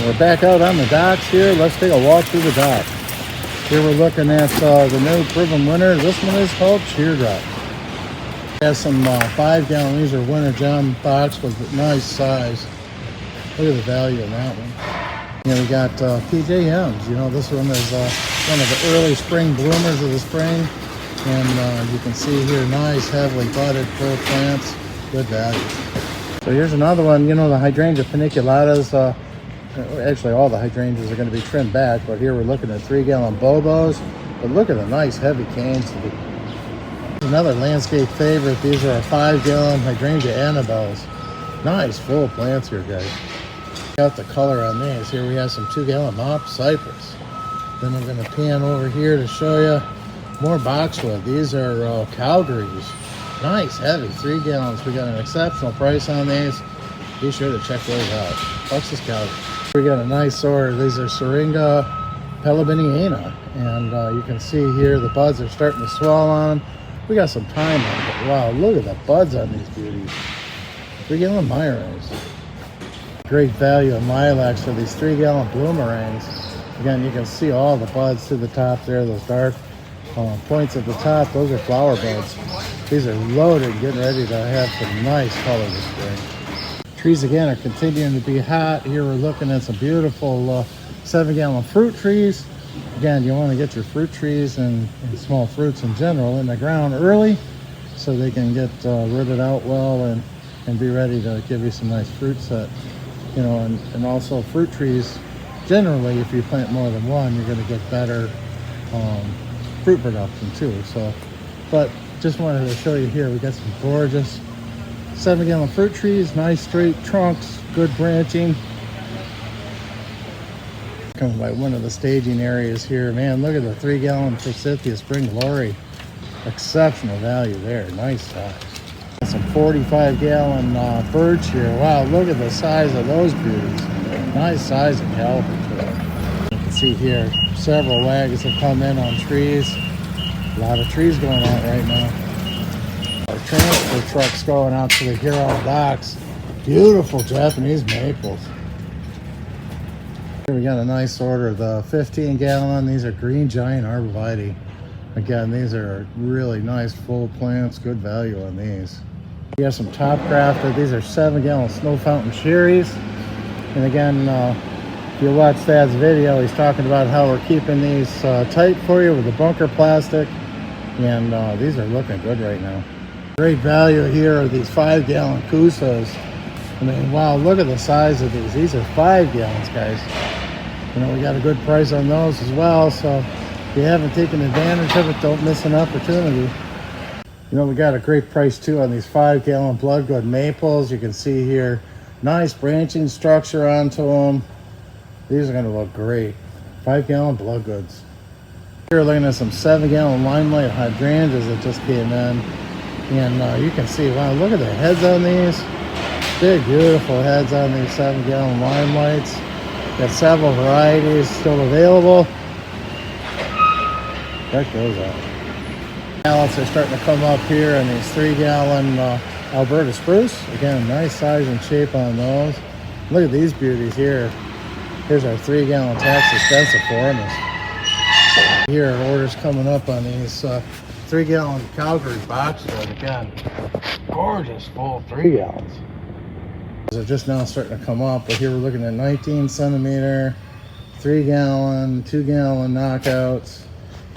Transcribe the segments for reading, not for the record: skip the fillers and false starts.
And we're back out on the docks here. Let's take a walk through the dock. Here we're looking at the new proven winner. This one is called Teardrop. Has some 5-gallon. These are winter gem box with nice size. Look at the value in that one. We got PJMs. This one is one of the early spring bloomers of the spring. And you can see here, nice, heavily budded, full plants, good value. So here's another one. The hydrangea paniculatas. Actually, all the hydrangeas are going to be trimmed back, but here we're looking at 3-gallon bobos. But look at the nice heavy canes. Another landscape favorite. These are 5-gallon hydrangea Annabelles. Nice full plants here, guys. Got the color on these. Here we have some 2-gallon mop cypress. Then I'm going to pan over here to show you more boxwood. These are Calgary's. Nice heavy 3 gallons. We got an exceptional price on these. Be sure to check those out. Texas Calgary. We got a nice order. These are Syringa pelibiniana, and you can see here the buds are starting to swell on them. We got some time on it, but wow, look at the buds on these beauties. 3-gallon Myros. Great value of lilacs for these 3-gallon bloomerangs. Again, you can see all the buds to the top there, those dark points at the top. Those are flower buds. These are loaded, getting ready to have some nice color this spring. Trees again are continuing to be hot. Here we're looking at some beautiful 7-gallon fruit trees. Again, you want to get your fruit trees and small fruits in general in the ground early so they can get rooted out well and be ready to give you some nice fruit set. And also fruit trees, generally, if you plant more than one, you're going to get better fruit production too. But just wanted to show you here, we got some gorgeous 7-gallon fruit trees, nice straight trunks, good branching. Coming by one of the staging areas here. Man, look at the 3-gallon Forsythia Spring Glory. Exceptional value there, nice size. Some 45-gallon birch here. Wow, look at the size of those beauties. Nice size and caliber to them. You can see here, several wagons have come in on trees. A lot of trees going out right now. Our transfer trucks going out to the Huron docks. Beautiful Japanese maples. Here we got a nice order. The 15-gallon. These are green giant arborvitae. Again, these are really nice full plants. Good value on these. We have some top crafted. These are 7-gallon snow fountain cherries. And again, if you watch Thad's video, he's talking about how we're keeping these tight for you with the bunker plastic. And these are looking good right now. Great value here are these 5-gallon kusas. I mean, wow, look at the size of these. These are 5 gallons, guys. We got a good price on those as well. So if you haven't taken advantage of it, don't miss an opportunity. We got a great price too on these 5-gallon bloodgood maples. You can see here, nice branching structure onto them. These are going to look great. 5-gallon bloodgoods. Here we're looking at some 7-gallon limelight hydrangeas that just came in. And you can see, wow, look at the heads on these. Big, beautiful heads on these 7-gallon limelights. Got several varieties still available. Check those out. Mallets are starting to come up here in these 3-gallon Alberta spruce. Again, nice size and shape on those. Look at these beauties here. Here's our 3-gallon Texas densiformis. Here, orders coming up on these 3-gallon Calgary boxwood. Again, gorgeous full 3 gallons. They're just now starting to come up, but here we're looking at 19 centimeter, 3-gallon, 2-gallon knockouts.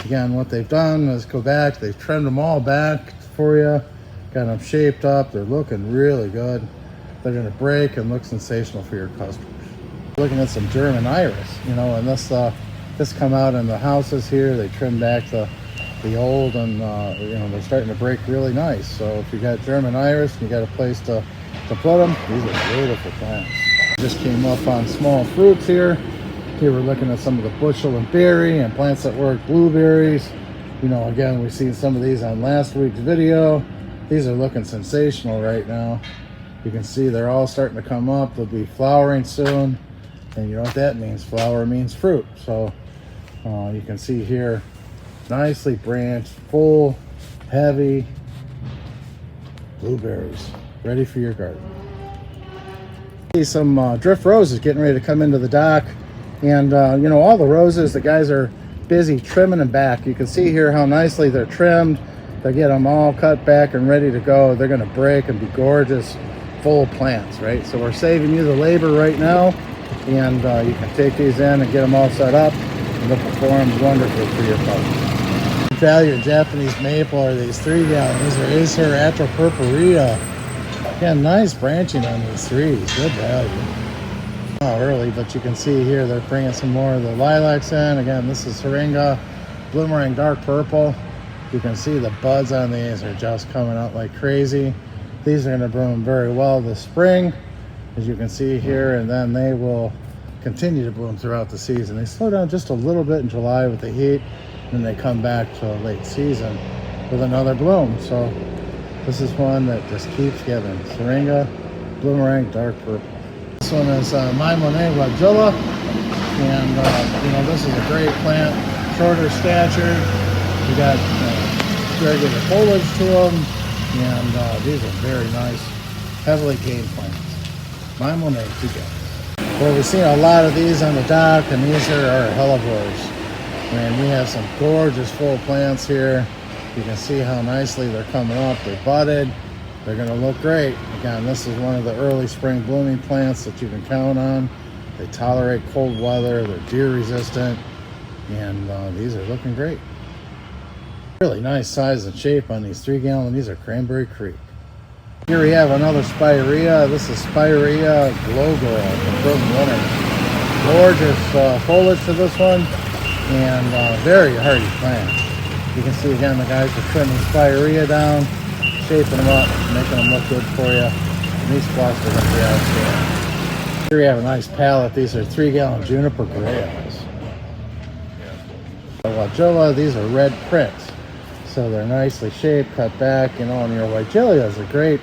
Again, what they've done is go back, they've trimmed them all back for you, got them shaped up. They're looking really good. They're going to break and look sensational for your customers. Looking at some German iris, and this come out in the houses here. They trim back the old, and they're starting to break really nice. So if you got German iris and you got a place to put them, these are beautiful plants. Just came up on small fruits here. Here we're looking at some of the bushel and berry and plants that work blueberries. Again, we've seen some of these on last week's video. These are looking sensational right now. You can see they're all starting to come up. They'll be flowering soon. And you know what that means? Flower means fruit. So you can see here, nicely branched, full, heavy blueberries, ready for your garden. See some drift roses getting ready to come into the dock. And you know, all the roses, the guys are busy trimming them back. You can see here how nicely they're trimmed. They get them all cut back and ready to go. They're going to break and be gorgeous full plants, right? So we're saving you the labor right now, and you can take these in and get them all set up, and they'll perform wonderfully for your puppy. Value Japanese maple are these 3 gallon. These are Acer Atropurpurea. Again, nice branching on these trees. Good value. Not early, but you can see here they're bringing some more of the lilacs in. Again, this is Syringa Bloomerang Dark Purple. You can see the buds on these are just coming out like crazy. These are going to bloom very well this spring, as you can see here, and then they will continue to bloom throughout the season. They slow down just a little bit in July with the heat, and they come back to a late season with another bloom. So this is one that just keeps giving. Syringa Bloomerang Dark Purple. This one is My Monet Radula, and you know, this is a great plant, shorter stature. You got regular foliage to them, and these are very nice, heavily gained plants. My Monet together. Well, we've seen a lot of these on the dock, and these are our hellebores. And we have some gorgeous full plants here. You can see how nicely they're coming up. They're budded. They're going to look great. Again, this is one of the early spring blooming plants that you can count on. They tolerate cold weather. They're deer resistant. And these are looking great. Really nice size and shape on these 3 gallon. These are Cranberry Creek. Here we have another Spirea. This is Spirea Glow Girl from Frozen Winter. Gorgeous foliage to this one, and very hardy plant. You can see again the guys are trimming Spirea down, shaping them up, making them look good for you. And these flowers are going to be outstanding. Here we have a nice palette. These are 3 gallon Juniper Grayals. Weigelia, these are red prints. So they're nicely shaped, cut back, you know, and your Weigelia is a great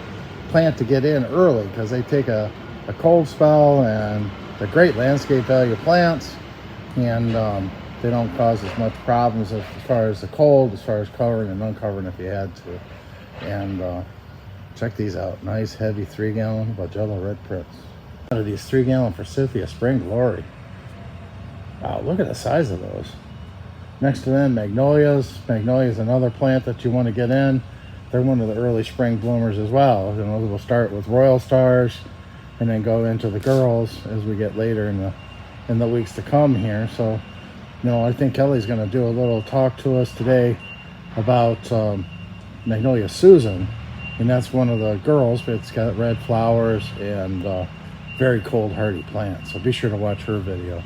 plant to get in early because they take a cold spell, and they're great landscape value plants, and they don't cause as much problems as far as the cold, as far as covering and uncovering if you had to. And check these out. Nice heavy 3 gallon Weigelia red prints. Out of these 3 gallon Forsythia Spring Glory. Wow, look at the size of those. Next to them, magnolias. Magnolia is another plant that you want to get in. They're one of the early spring bloomers as well. You know, we'll start with Royal Stars and then go into the girls as we get later in the weeks to come here. So, you know, I think Kelly's going to do a little talk to us today about Magnolia Susan, and that's one of the girls. It's got red flowers and very cold hardy plant. So be sure to watch her video.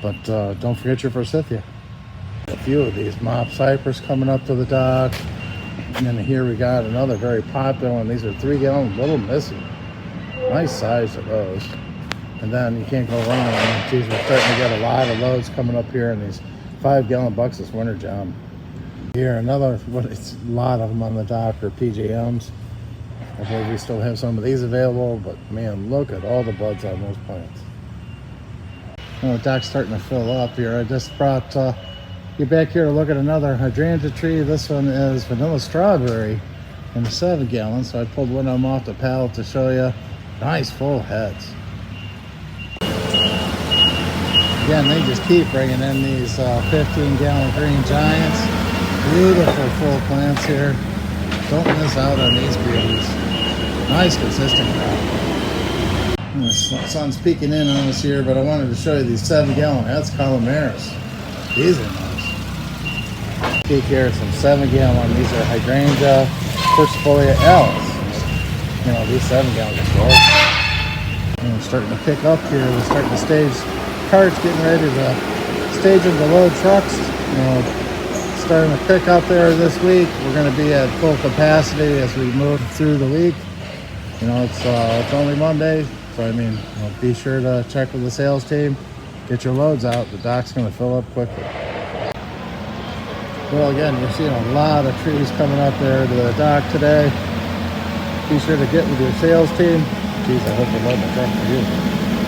But don't forget your Forsythia. A few of these mop cypress coming up to the dock, and then here we got another very popular one. These are 3 gallon Little Missy. Nice size of those. And then you can't go wrong with them. Geez, we're starting to get a lot of loads coming up here in these 5 gallon Buxus Winter Jam. Here another, it's a lot of them on the dock are PJMs. I believe we still have some of these available, but man, look at all the buds on those plants. Well, the dock's starting to fill up here. I just brought you back here to look at another hydrangea tree. This one is Vanilla Strawberry in the 7 gallon. So I pulled one of them off the pallet to show you. Nice full heads. Again, they just keep bringing in these 15 gallon Green Giants. Beautiful full plants here. Don't miss out on these beauties. Nice consistent crop. The sun's peeking in on us here, but I wanted to show you these 7 gallon. That's Calameras. These are nice. Peek here, some 7 gallon. These are Hydrangea Quercifolia Alice. You know, these 7 gallons are gorgeous. And we're starting to pick up here. We're starting to stage carts, getting ready to stage them to load trucks. You know, starting to pick up there this week. We're going to be at full capacity as we move through the week. You know, it's only Monday, so I mean, you know, be sure to check with the sales team. Get your loads out. The dock's going to fill up quickly. Well, again, you're seeing a lot of trees coming up there to the dock today. Be sure to get with your sales team. Geez, I hope you're loading the truck for you.